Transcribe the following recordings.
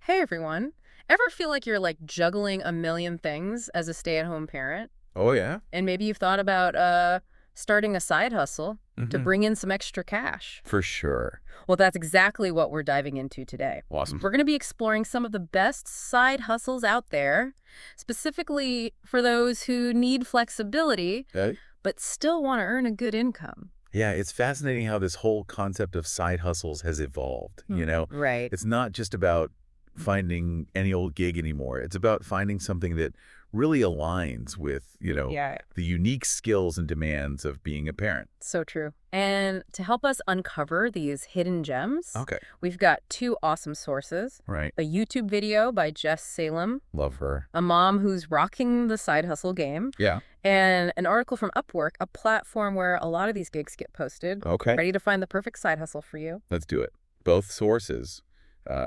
Hey everyone. Ever feel like you're juggling a million things as a stay-at-home parent? Oh, yeah? And maybe you've thought about starting a side hustle to Hmm. bring in some extra cash. For sure. Well, that's exactly what we're diving into today. Awesome. We're going to be exploring some of the best side hustles out there, specifically for those who need flexibility Okay. but still want to earn a good income. Yeah, it's fascinating how this whole concept of side hustles has evolved, Right. It's not just about finding any old gig anymore. It's about finding something that really aligns with, Yeah. the unique skills and demands of being a parent. So true. And to help us uncover these hidden gems, Okay. we've got two awesome sources. Right. A YouTube video by Jess Salem, Love her. a mom who's rocking the side hustle game, Yeah. and an article from Upwork, a platform where a lot of these gigs get posted, Okay. ready to find the perfect side hustle for you. Let's do it. Both sources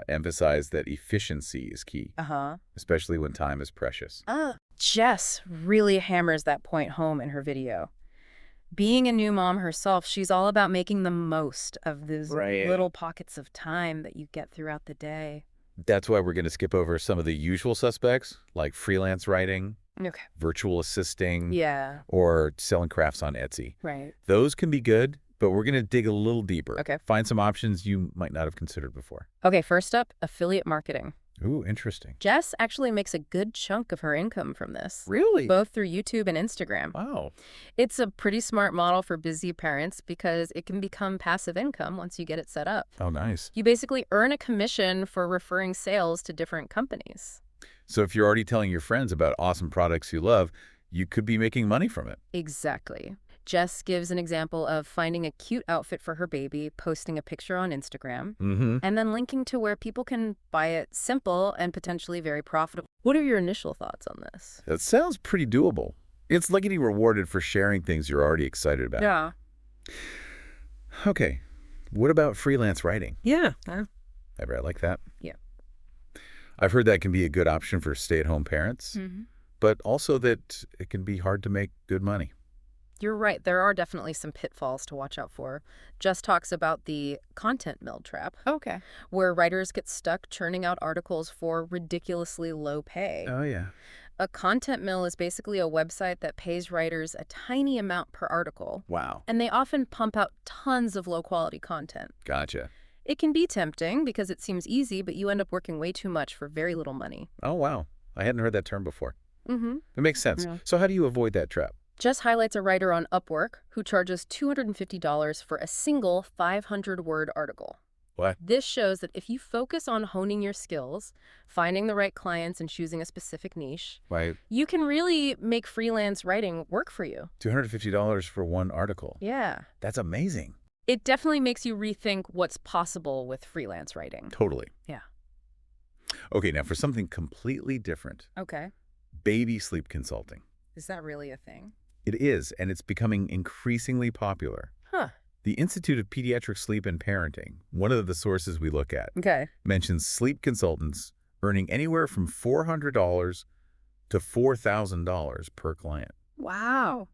emphasize that efficiency is key, Uh-huh. especially when time is precious. Jess really hammers that point home in her video. Being a new mom herself, she's all about making the most of those Right. little pockets of time that you get throughout the day. That's why we're going to skip over some of the usual suspects, like freelance writing, Okay. virtual assisting, Yeah, or selling crafts on Etsy. right. Those can be good, but we're going to dig a little deeper. Okay. Find some options you might not have considered before. Okay, first up, affiliate marketing. Ooh, interesting. Jess actually makes a good chunk of her income from this, Really? both through YouTube and Instagram. Wow. It's a pretty smart model for busy parents because it can become passive income once you get it set up. Oh, nice. You basically earn a commission for referring sales to different companies. So if you're already telling your friends about awesome products you love, you could be making money from it. Exactly. Jess gives an example of finding a cute outfit for her baby, posting a picture on Instagram, Mm-hmm. and then linking to where people can buy it simple and potentially very profitable. What are your initial thoughts on this? That sounds pretty doable. It's like getting rewarded for sharing things you're already excited about. Yeah. Okay. What about freelance writing? Yeah. Ever like that? Yeah. I've heard that can be a good option for stay-at-home parents, Mm-hmm. but also that it can be hard to make good money. You're right. There are definitely some pitfalls to watch out for. Jess talks about the content mill trap, Okay. where writers get stuck churning out articles for ridiculously low pay. Oh, yeah. A content mill is basically a website that pays writers a tiny amount per article, Wow. and they often pump out tons of low-quality content. Gotcha. It can be tempting because it seems easy, but you end up working way too much for very little money. Oh, wow. I hadn't heard that term before. Mm-hmm. It makes sense. Yeah. So how do you avoid that trap? Jess highlights a writer on Upwork who charges $250 for a single 500-word article. What? This shows that if you focus on honing your skills, finding the right clients, and choosing a specific niche, Why, you can really make freelance writing work for you. $250 for one article. Yeah. That's amazing. It definitely makes you rethink what's possible with freelance writing. Totally. Yeah. Okay, now for something completely different, Okay. baby sleep consulting. Is that really a thing? It is, and it's becoming increasingly popular. Huh. The Institute of Pediatric Sleep and Parenting, one of the sources we look at, Okay. mentions sleep consultants earning anywhere from $400 to $4,000 per client. Wow.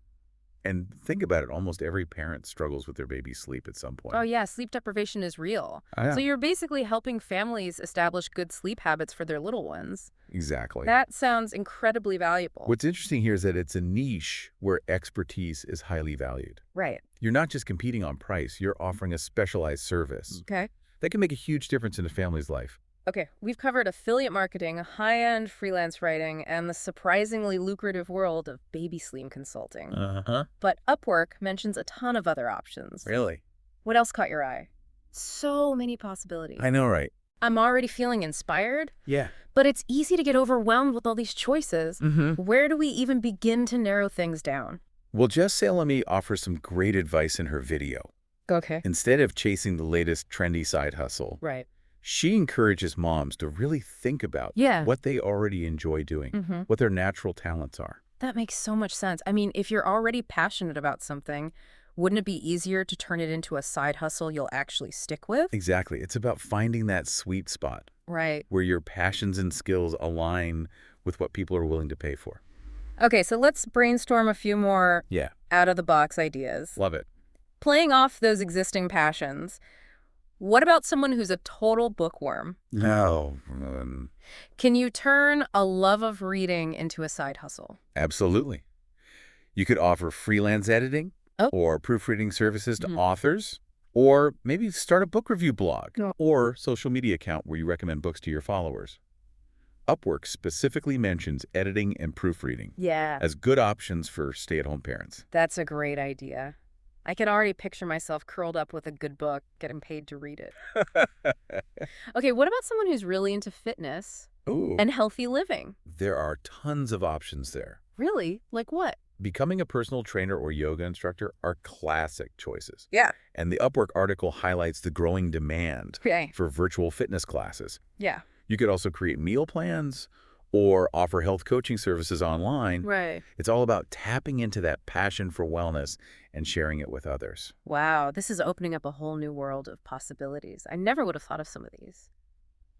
And think about it, almost every parent struggles with their baby's sleep at some point. Oh, yeah, sleep deprivation is real. Oh, yeah. So you're basically helping families establish good sleep habits for their little ones. Exactly. That sounds incredibly valuable. What's interesting here is that it's a niche where expertise is highly valued. Right. You're not just competing on price, you're offering a specialized service Okay. that can make a huge difference in a family's life. Okay, we've covered affiliate marketing, high-end freelance writing, and the surprisingly lucrative world of baby sleep consulting. Uh-huh. But Upwork mentions a ton of other options. Really? What else caught your eye? So many possibilities. I know, right? I'm already feeling inspired, Yeah. but it's easy to get overwhelmed with all these choices. Mm-hmm. Where do we even begin to narrow things down? Well, Jess Salemi offers some great advice in her video. Okay. Instead of chasing the latest trendy side hustle, Right. she encourages moms to really think about Yeah. what they already enjoy doing, Mm-hmm. what their natural talents are. That makes so much sense. I mean, if you're already passionate about something, wouldn't it be easier to turn it into a side hustle you'll actually stick with? Exactly. It's about finding that sweet spot Right. where your passions and skills align with what people are willing to pay for. Okay, so let's brainstorm a few more Yeah. out-of-the-box ideas. Love it. Playing off those existing passions, What about someone who's a total bookworm? No, Can you turn a love of reading into a side hustle? absolutely. You could offer freelance editing Oh. or proofreading services to Mhm. authors, or maybe start a book review blog No. or social media account where you recommend books to your followers. Upwork specifically mentions editing and proofreading Yeah, as good options for stay-at-home parents. that's a great idea. I can already picture myself curled up with a good book, getting paid to read it. Okay, what about someone who's really into fitness Ooh, and healthy living? there are tons of options there. Really? Like what? Becoming a personal trainer or yoga instructor are classic choices. Yeah. And the Upwork article highlights the growing demand Okay. for virtual fitness classes. Yeah. You could also create meal plans or offer health coaching services online. Right. It's all about tapping into that passion for wellness and sharing it with others. Wow, this is opening up a whole new world of possibilities. I never would have thought of some of these.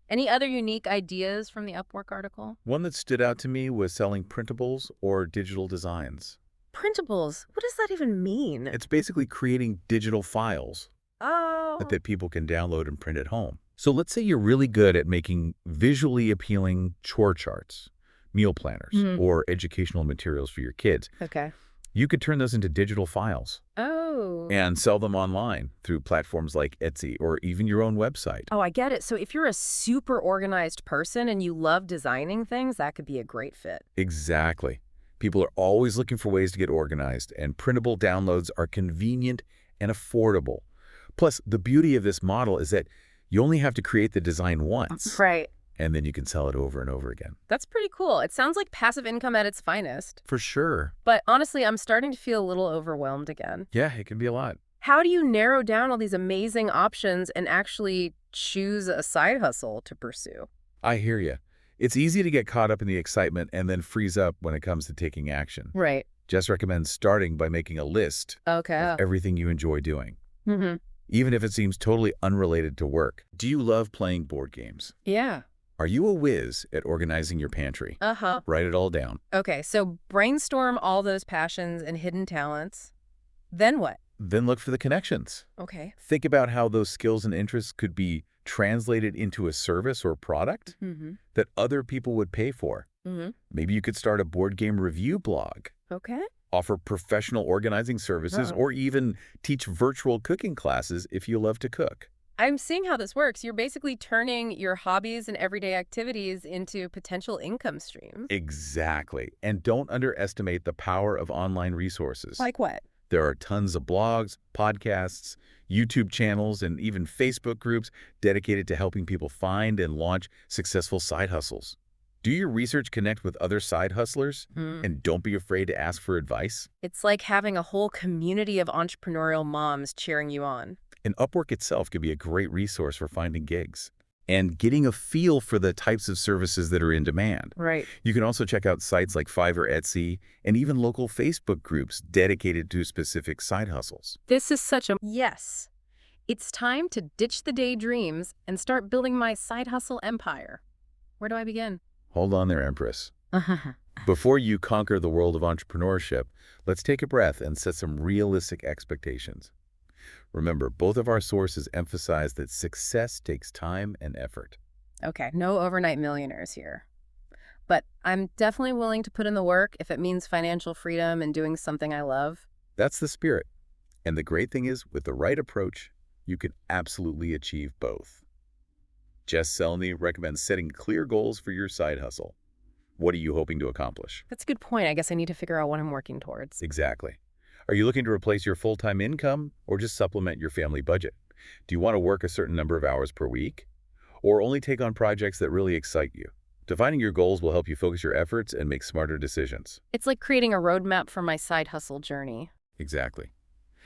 Any other unique ideas from the Upwork article? One that stood out to me was selling printables or digital designs. Printables. What does that even mean? It's basically creating digital files Oh. that people can download and print at home. So let's say you're really good at making visually appealing chore charts, meal planners, Mhm. or educational materials for your kids. Okay. You could turn those into digital files Oh. and sell them online through platforms like Etsy or even your own website. Oh, I get it. So if you're a super organized person and you love designing things, that could be a great fit. Exactly. People are always looking for ways to get organized, and printable downloads are convenient and affordable. Plus, the beauty of this model is that you only have to create the design once, Right. and then you can sell it over and over again. That's pretty cool. It sounds like passive income at its finest. For sure. But honestly, I'm starting to feel a little overwhelmed again. Yeah, it can be a lot. How do you narrow down all these amazing options and actually choose a side hustle to pursue? I hear you. It's easy to get caught up in the excitement and then freeze up when it comes to taking action. Right. Jess recommends starting by making a list Okay. of everything you enjoy doing, Mm-hmm. even if it seems totally unrelated to work. Do you love playing board games? Yeah. Are you a whiz at organizing your pantry? Uh-huh. Write it all down. Okay, so brainstorm all those passions and hidden talents. Then what? Then look for the connections. Okay. Think about how those skills and interests could be translated into a service or product Mm-hmm. that other people would pay for. Mm-hmm. Maybe you could start a board game review blog, Okay. offer professional organizing services, Uh-oh. or even teach virtual cooking classes if you love to cook. I'm seeing how this works. You're basically turning your hobbies and everyday activities into potential income streams. Exactly. And don't underestimate the power of online resources. Like what? There are tons of blogs, podcasts, YouTube channels, and even Facebook groups dedicated to helping people find and launch successful side hustles. Do your research, connect with other side hustlers, Hmm. and don't be afraid to ask for advice. It's like having a whole community of entrepreneurial moms cheering you on. And Upwork itself could be a great resource for finding gigs and getting a feel for the types of services that are in demand. Right. You can also check out sites like Fiverr, Etsy, and even local Facebook groups dedicated to specific side hustles. This is such a yes. It's time to ditch the daydreams and start building my side hustle empire. Where do I begin? Hold on there, Empress. Before you conquer the world of entrepreneurship, let's take a breath and set some realistic expectations. Remember, both of our sources emphasize that success takes time and effort. Okay, no overnight millionaires here. But I'm definitely willing to put in the work if it means financial freedom and doing something I love. That's the spirit. And the great thing is, with the right approach, you can absolutely achieve both. Jess Selny recommends setting clear goals for your side hustle. What are you hoping to accomplish? That's a good point. I guess I need to figure out what I'm working towards. Exactly. Are you looking to replace your full-time income or just supplement your family budget? Do you want to work a certain number of hours per week? Or only take on projects that really excite you? Defining your goals will help you focus your efforts and make smarter decisions. It's like creating a roadmap for my side hustle journey. Exactly.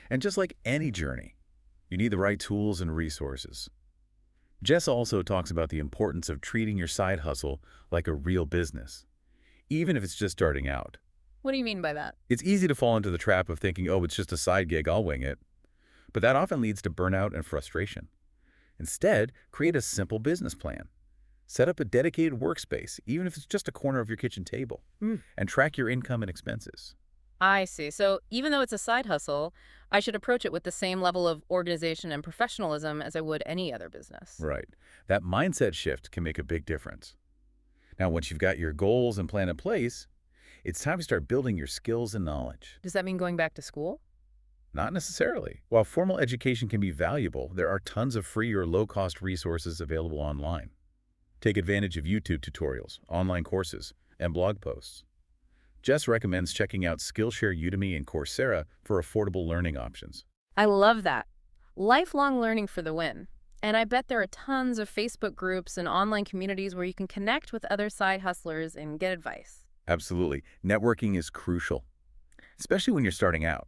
And just like any journey, you need the right tools and resources. Jess also talks about the importance of treating your side hustle like a real business, even if it's just starting out. What do you mean by that? It's easy to fall into the trap of thinking, oh, it's just a side gig, I'll wing it. But that often leads to burnout and frustration. Instead, create a simple business plan. Set up a dedicated workspace, even if it's just a corner of your kitchen table, and track your income and expenses. I see. So even though it's a side hustle, I should approach it with the same level of organization and professionalism as I would any other business. Right. That mindset shift can make a big difference. Now, once you've got your goals and plan in place, it's time to start building your skills and knowledge. Does that mean going back to school? Not necessarily. While formal education can be valuable, there are tons of free or low-cost resources available online. Take advantage of YouTube tutorials, online courses, and blog posts. Jess recommends checking out Skillshare, Udemy, and Coursera for affordable learning options. I love that. Lifelong learning for the win. And I bet there are tons of Facebook groups and online communities where you can connect with other side hustlers and get advice. Absolutely. Networking is crucial, especially when you're starting out.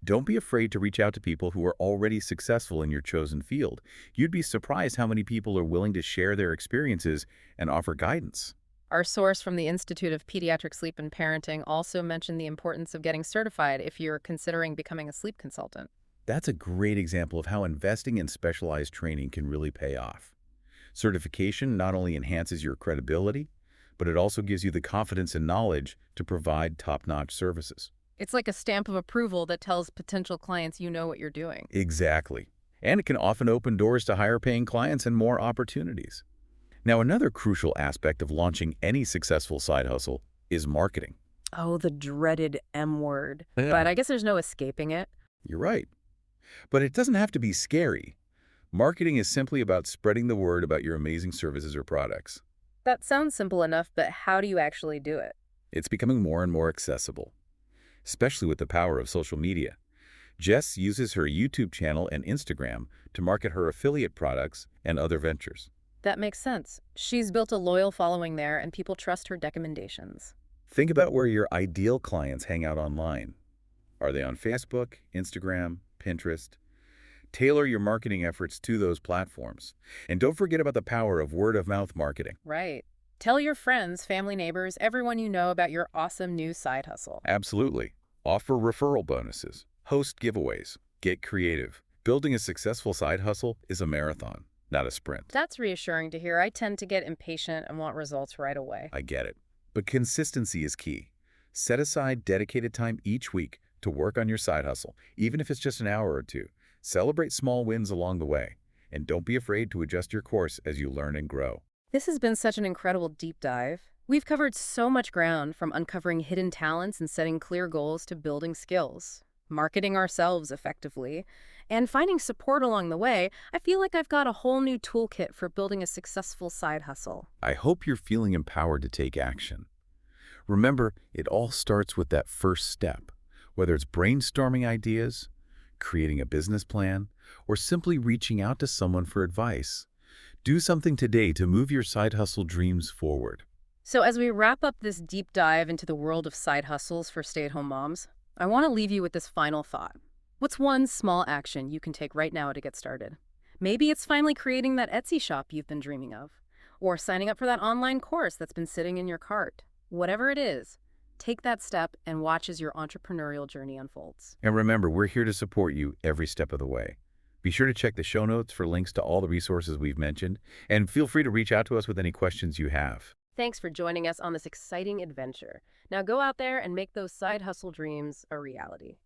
Don't be afraid to reach out to people who are already successful in your chosen field. You'd be surprised how many people are willing to share their experiences and offer guidance. Our source from the Institute of Pediatric Sleep and Parenting also mentioned the importance of getting certified if you're considering becoming a sleep consultant. That's a great example of how investing in specialized training can really pay off. Certification not only enhances your credibility, but it also gives you the confidence and knowledge to provide top-notch services. It's like a stamp of approval that tells potential clients you know what you're doing. Exactly. And it can often open doors to higher-paying clients and more opportunities. Now, another crucial aspect of launching any successful side hustle is marketing. Oh, the dreaded M word. Yeah. But I guess there's no escaping it. You're right. But it doesn't have to be scary. Marketing is simply about spreading the word about your amazing services or products. That sounds simple enough, but how do you actually do it? It's becoming more and more accessible, especially with the power of social media. Jess uses her YouTube channel and Instagram to market her affiliate products and other ventures. That makes sense. She's built a loyal following there, and people trust her recommendations. Think about where your ideal clients hang out online. Are they on Facebook, Instagram, Pinterest? Tailor your marketing efforts to those platforms. And don't forget about the power of word-of-mouth marketing. Right. Tell your friends, family, neighbors, everyone you know about your awesome new side hustle. Absolutely. Offer referral bonuses. Host giveaways. Get creative. Building a successful side hustle is a marathon, not a sprint. That's reassuring to hear. I tend to get impatient and want results right away. I get it. But consistency is key. Set aside dedicated time each week to work on your side hustle, even if it's just an hour or two. Celebrate small wins along the way, and don't be afraid to adjust your course as you learn and grow. This has been such an incredible deep dive. We've covered so much ground, from uncovering hidden talents and setting clear goals to building skills, marketing ourselves effectively, and finding support along the way. I feel like I've got a whole new toolkit for building a successful side hustle. I hope you're feeling empowered to take action. Remember, it all starts with that first step, whether it's brainstorming ideas, creating a business plan, or simply reaching out to someone for advice. Do something today to move your side hustle dreams forward. So as we wrap up this deep dive into the world of side hustles for stay-at-home moms, I want to leave you with this final thought. What's one small action you can take right now to get started? Maybe it's finally creating that Etsy shop you've been dreaming of, or signing up for that online course that's been sitting in your cart. Whatever it is, take that step and watch as your entrepreneurial journey unfolds. And remember, we're here to support you every step of the way. Be sure to check the show notes for links to all the resources we've mentioned, and feel free to reach out to us with any questions you have. Thanks for joining us on this exciting adventure. Now go out there and make those side hustle dreams a reality.